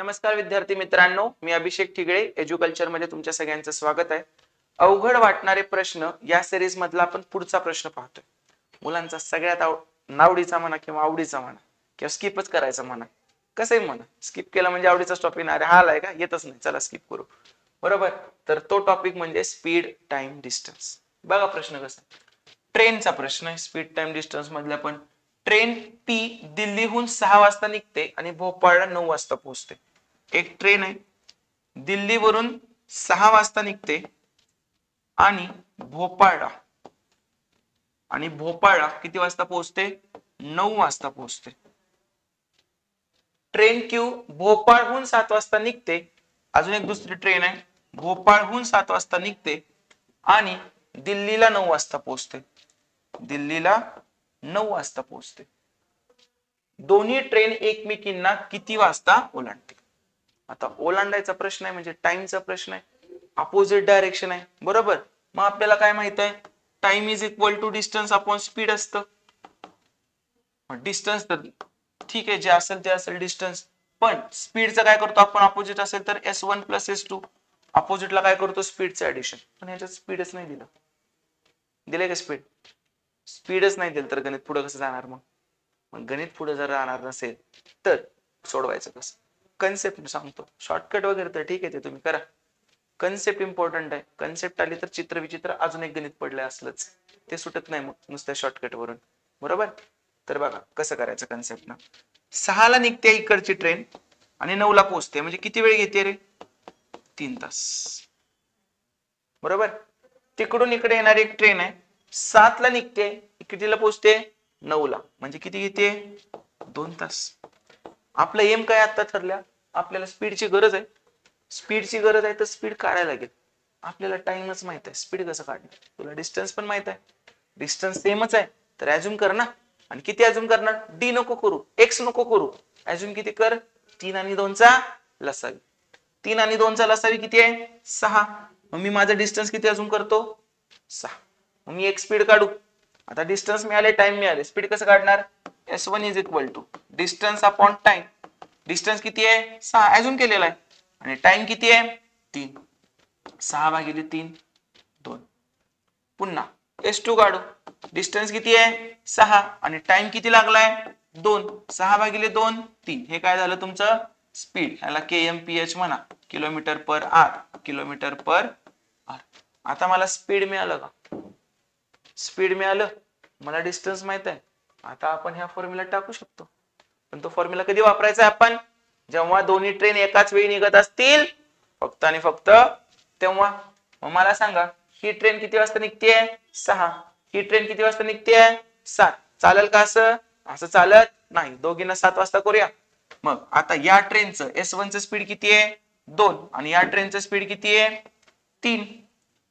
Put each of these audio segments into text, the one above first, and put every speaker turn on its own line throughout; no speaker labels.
नमस्कार विद्यार्थी मित्रांनो, मी अभिषेक ठिगळे एज्युकल्चर मध्ये तुमच्या सगळ्यांचं स्वागत आहे. अवघड वाटणारे प्रश्न या सिरीज मधला आपण पुढचा प्रश्न पाहतोय. मुलांचा सगळ्यात नावडीचा म्हणा किंवा आवडीचा म्हणा किंवा स्किपच करायचा म्हणा, कसंही म्हणा, स्किप केला म्हणजे आवडीचाच टॉपिक नाही. हा आलाय का, येतच नाही, चला स्किप करू. बरोबर, तर तो टॉपिक म्हणजे स्पीड टाइम डिस्टन्स. बघा प्रश्न कसा, ट्रेनचा प्रश्न आहे. स्पीड टाइम डिस्टन्स मधला पण ट्रेन पी दिल्लीहून 6 वाजता निघते आणि भोपाळला 9 वाजता पोहोचते. एक ट्रेन आहे, दिल्लीवरून 6 वाजता निघते आणि भोपाळला किती वाजता पोहोचते? 9 वाजता पोहोचते. ट्रेन क्यू भोपाळहून 7 वाजता निघते. अजून एक दुसरी ट्रेन आहे, भोपाळहून 7 वाजता निघते आणि दिल्लीला 9 वाजता पोहोचते. दिल्लीला 9 वाजता पोहोचते. दोन्ही ट्रेन एकमेकींना किती वाजता ओलांडते? आता ओलांडायचा प्रश्न आहे म्हणजे टाइमचा प्रश्न आहे, अपोजिट डायरेक्शन आहे. बरोबर, मग आपल्याला काय माहित आहे? Time is equal to distance upon speed असतं. डिस्टन्स तर ठीक आहे, जे असेल ते असेल डिस्टन्स, पण स्पीडचं काय करतो आपण? अपोजिट असेल तर S1 + S2. अपोजिटला काय करतो? स्पीडचं ऍडिशन. पण ह्याच्यात स्पीडच नाही दिलं. दिलंय का स्पीड? स्पीडच नाही दिलं तर गणित पुढे कसं जाणार? मग गणित पुढे जर राहणार नसेल तर सोडवायचं कसं? कन्सेप्ट सांगतो, शॉर्टकट वगैरे तर ठीक आहे, ते तुम्ही करा. कन्सेप्ट इम्पॉर्टंट आहे. कन्सेप्ट आली तर चित्र विचित्र अजून एक गणित पडलंय असलंच, ते सुटत नाही मग नुसत्या शॉर्टकट वरून. बरोबर, तर बघा कसं करायचं कन्सेप्ट ना. 6 ला निघते इकडची ट्रेन आणि 9 ला पोहोचते, म्हणजे किती वेळ घेते रे? 3 तास. बरोबर, तिकडून इकडे येणारी एक ट्रेन आहे, 7 ला निघते, कितीला पोहोचते? 9 ला, म्हणजे किती घेते? 2 तास. आपलं एम काय आता ठरल्या? आपल्याला स्पीडची गरज आहे. स्पीडची गरज आहे तर स्पीड काढायला लागेल. आपल्याला टाइमच माहित आहे, स्पीड कसं काढणार? तुला डिस्टन्स पण माहित आहे, डिस्टन्स सेमच आहे, तर अज्युम कर ना. आणि किती अज्युम करणार? डी नको करू, एक्स नको करू, अज्युम किती कर? 3 आणि 2 चा लसावी. 3 आणि 2 चा लसावी किती आहे? 6. मग मी माझं डिस्टन्स किती अजून करतो? 6. मग मी एक स्पीड काढू. आता डिस्टन्स मिळाले, टाइम मिळाले, स्पीड कसं काढणार? S1 is equal to distance upon time. Distance किती आहे? 6 अजून केलेला आहे, आणि टाइम किती आहे? 3. 6 भागिले 3 2. पुन्हा S2 काढू. डिस्टन्स किती आहे? 6 आणि टाइम किती लागलाय? 2. 6 भागिले 2 3. हे काय झालं तुमचं? स्पीड. ह्याला kmph म्हणा, kilometre per hour. Kilometre per hour. आता मला स्पीड मिळालं का? स्पीड मिळालं, मला डिस्टन्स माहित आहे. आता आपण ह्या फॉर्म्युला टाकू शकतो, पण तो फॉर्म्युला कधी वापरायचा आहे आपण? जेव्हा दोन्ही ट्रेन एकाच वेळी निघत असतील, फक्त आणि फक्त तेव्हा. मग मला सांगा, ही ट्रेन किती वाजता निघतेय? 6. ही ट्रेन किती वाजता निघतेय? 7. चालेल का असं? असं चालत नाही, दोघींना 7 वाजता करूया. मग आता या ट्रेनचं S1 चं स्पीड किती आहे? 2. आणि या ट्रेनचं स्पीड किती आहे? 3.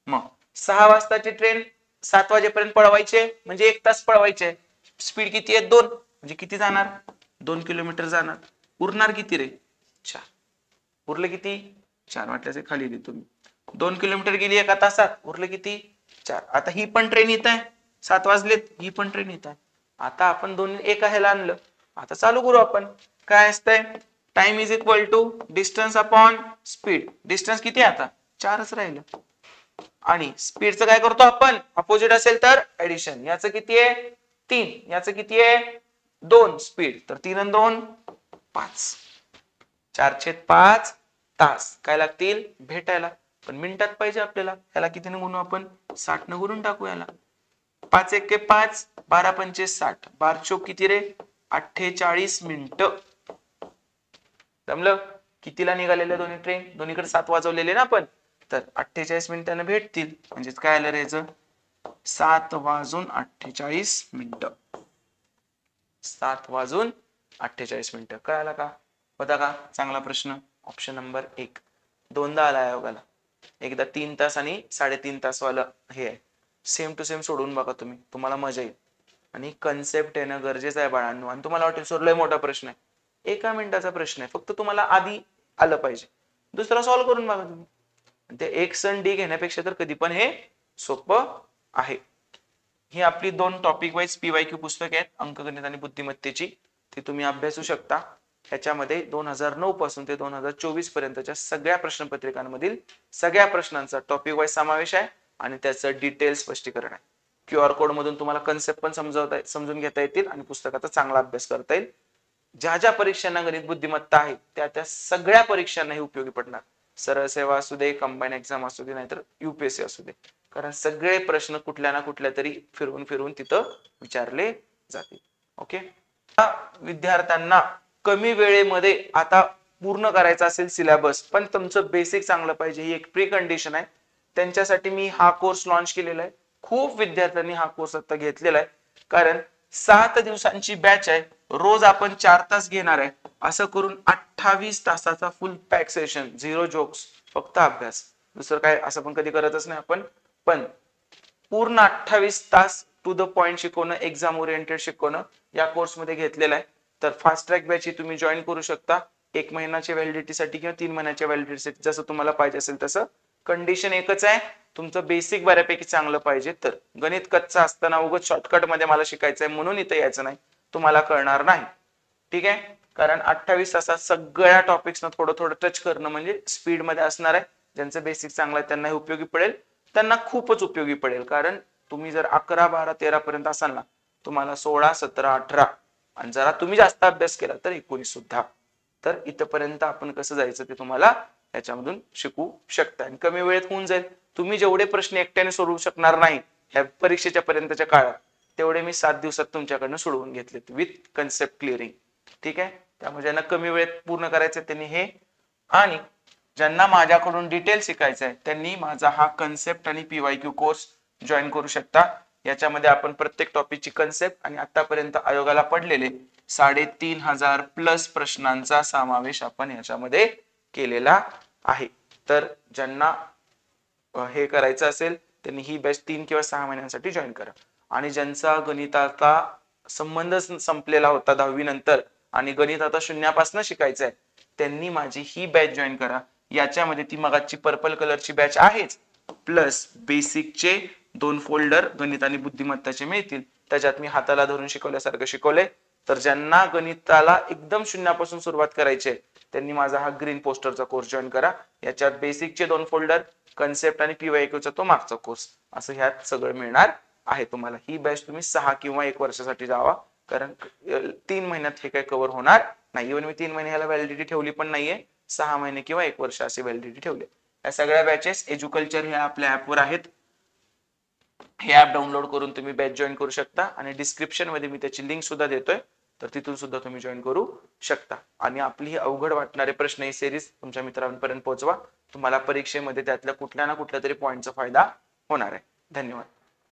मग 6 वाजताची ट्रेन 7 वाजेपर्यंत पळवायचे, म्हणजे 1 तास पळवायचे. स्पीड किती आहे? 2. म्हणजे किती जाणार? 2 किलोमीटर जाणार. उरणार किती रे? 4. उरले किती? 4. वाटल्याचे खाली लिहितो मी. 2 किलोमीटर गेली 1 तासात, उरले किती? 4. आता ही पण ट्रेन येत आहे, 7 वाजलेत, ही पण ट्रेन येत आहे. आता आपण दोन्ही एका ह्याला आणलं. आता चालू करू आपण. काय असतंय? Time is equal to distance upon speed. Distance किती आहे आता? 4च राहिलं. आणि स्पीडचं काय करतो आपण? अपोजिट असेल तर ऍडिशन. याचं किती आहे? 3. याचं किती आहे? 2. स्पीड तर 3 आणि 2 5. 4/5 तास काय लागतील भेटायला. पण मिनिटात पाहिजे आपल्याला. ह्याला किती न गुणू आपण? 60 न गुणून टाकू याला. 5 × 5 12 × 5 60. 12 चोक किती रे? 48 मिनिटं. जमलं? कितीला निघालेल्या दोन्ही ट्रेन? दोन्हीकडे 7 वाजवलेले ना आपण, तर 48 मिनिटांना भेटतील. म्हणजेच काय आलं रे याचं? 7 वाजून 48 मिनिटं. 7 वाजून 48 मिनिटं. कळालं का? होता का चांगला प्रश्न? Option number 1. दोनदा आला आयोगाला. एकदा 3 तास आणि 3.5 तास वाला हे आहे. सेम टू सेम सोडून बघा तुम्ही, तुम्हाला मजा येईल. आणि कन्सेप्ट येणं गरजेचं आहे बाळांनो. आणि तुम्हाला वाटेल सर लय मोठा प्रश्न आहे. 1 मिनिटाचा प्रश्न आहे, फक्त तुम्हाला आधी आलं पाहिजे. दुसरा सॉल्व्ह करून बघा तुम्ही. ते एक्स आणि डी घेण्यापेक्षा तर कधी पण हे सोपं आहे. ही आपली 2 टॉपिक वाईज PYQ पुस्तक आहेत, अंकगणित आणि बुद्धिमत्तेची. ती तुम्ही अभ्यासू शकता. ह्याच्यामध्ये 2009 पासून ते 2024 पर्यंतच्या सगळ्या प्रश्नपत्रिकांमधील सगळ्या प्रश्नांचा टॉपिक वाईज समावेश आहे आणि त्याचं डिटेल स्पष्टीकरण आहे. QR कोड मधून तुम्हाला कन्सेप्ट पण समजून घेता येतील आणि पुस्तकाचा चांगला अभ्यास करता येईल. ज्या ज्या परीक्षांना गणित बुद्धिमत्ता आहे त्या सगळ्या परीक्षांना हे उपयोगी पडणार. सरळ सेवा असू दे, कंबाईन एक्झाम असू दे, नाहीतर UPSC असू दे, कारण सगळे प्रश्न कुठल्या ना कुठल्या तरी फिरवून फिरवून तिथं विचारले जातील. ओके, विद्यार्थ्यांना कमी वेळेमध्ये आता पूर्ण करायचा असेल सिलेबस, पण तुमचं बेसिक चांगलं पाहिजे, ही एक प्री कंडिशन आहे. त्यांच्यासाठी मी हा कोर्स लॉन्च केलेला आहे. खूप विद्यार्थ्यांनी हा कोर्स आता घेतलेला आहे, कारण 7 दिवसांची बॅच आहे. रोज आपण 4 तास घेणार आहे. असं करून 28 तासाचा फुल पॅक सेशन, 0 जोक्स, फक्त अभ्यास, दुसरं काय असं पण कधी करतच नाही आपण. पण पूर्ण 28 तास टू द पॉइंट शिकवणं, एक्झाम ओरिएंटेड शिकवणं या कोर्समध्ये घेतलेलं आहे. तर फास्ट ट्रॅक बॅच ही तुम्ही जॉईन करू शकता 1 महिन्याच्या व्हॅलिडिटीसाठी किंवा 3 महिन्याच्या व्हॅलिडिटीसाठी, जसं तुम्हाला पाहिजे असेल तसं. कंडिशन एकच आहे, तुमचं बेसिक बऱ्यापैकी चांगलं पाहिजे. तर गणित कच्चा असताना उगाच शॉर्टकट मध्ये मला शिकायचंय म्हणून इथं यायचं नाही, तुम्हाला कळणार नाही. ठीक आहे, कारण 28 तासात सगळ्या टॉपिक्सना थोडं थोडं टच करणं म्हणजे स्पीड मध्ये असणार आहे. ज्यांचं बेसिक चांगलं आहे त्यांना हे उपयोगी पडेल, त्यांना खूपच उपयोगी पडेल. कारण तुम्ही जर 11, 12, 13 पर्यंत असाल ना, तुम्हाला 16, 17, 18 आणि जरा तुम्ही जास्त अभ्यास केला तर 19 सुद्धा. तर इथपर्यंत आपण कसं जायचं ते तुम्हाला याच्यामधून शिकू शकता आणि कमी वेळेत होऊन जाईल. तुम्ही जेवढे प्रश्न एकट्याने सोडवू शकणार नाही ह्या परीक्षेच्या पर्यंतच्या काळात, तेवढे मी 7 दिवसात तुमच्याकडनं सोडवून घेतलेत विथ कन्सेप्ट क्लिअरिंग. ठीक आहे, त्यामुळे ज्यांना कमी वेळेत पूर्ण करायचं त्यांनी हे, आणि ज्यांना माझ्याकडून डिटेल शिकायचं आहे त्यांनी माझा हा कन्सेप्ट आणि PYQ कोर्स जॉईन करू शकता. याच्यामध्ये आपण प्रत्येक टॉपिकची कन्सेप्ट आणि आतापर्यंत आयोगाला पडलेले 3500 प्लस प्रश्नांचा समावेश आपण याच्यामध्ये केलेला आहे. तर ज्यांना हे करायचं असेल त्यांनी ही बॅच 3 किंवा 6 महिन्यांसाठी जॉईन करा. आणि ज्यांचा गणिताचा संबंधच संपलेला होता 10वी नंतर आणि गणित आता शून्यापासून शिकायचं आहे, त्यांनी माझी ही बॅच जॉईन करा. याच्यामध्ये ती मगाची पर्पल कलरची बॅच आहेच, प्लस बेसिकचे 2 फोल्डर गणित आणि बुद्धिमत्ताचे मिळतील. त्याच्यात मी हाताला धरून शिकवल्यासारखं शिकवलंय. तर ज्यांना गणिताला एकदम शून्यापासून सुरुवात करायची आहे त्यांनी माझा हा ग्रीन पोस्टरचा कोर्स जॉईन करा. याच्यात बेसिकचे 2 फोल्डर, कन्सेप्ट आणि PYQचा तो मागचा कोर्स, असं ह्यात सगळं मिळणार आहे तुम्हाला. ही बॅच तुम्ही 6 किंवा 1 वर्षासाठी जावा, कारण 3 महिन्यात हे काही कव्हर होणार नाही. इव्हन मी 3 महिने ह्याला व्हॅलिडिटी ठेवली पण नाहीये, 6 महिने किंवा 1 वर्ष अशी व्हॅलिडिटी ठेवली. या सगळ्या बॅचेस एज्युकल्चर हे आपल्या ऍपवर आहेत. हे ऍप डाउनलोड करून तुम्ही बॅच जॉईन करू शकता आणि डिस्क्रिप्शन मध्ये मी त्याची लिंक सुद्धा देतोय, तर तिथून सुद्धा तुम्ही जॉईन करू शकता. आणि आपली ही अवघड वाटणारे प्रश्न ही सिरीज तुमच्या मित्रांपर्यंत पोहोचवा. तुम्हाला परीक्षेमध्ये त्यातल्या कुठल्या ना कुठल्या तरी पॉईंटचा फायदा होणार आहे. धन्यवाद.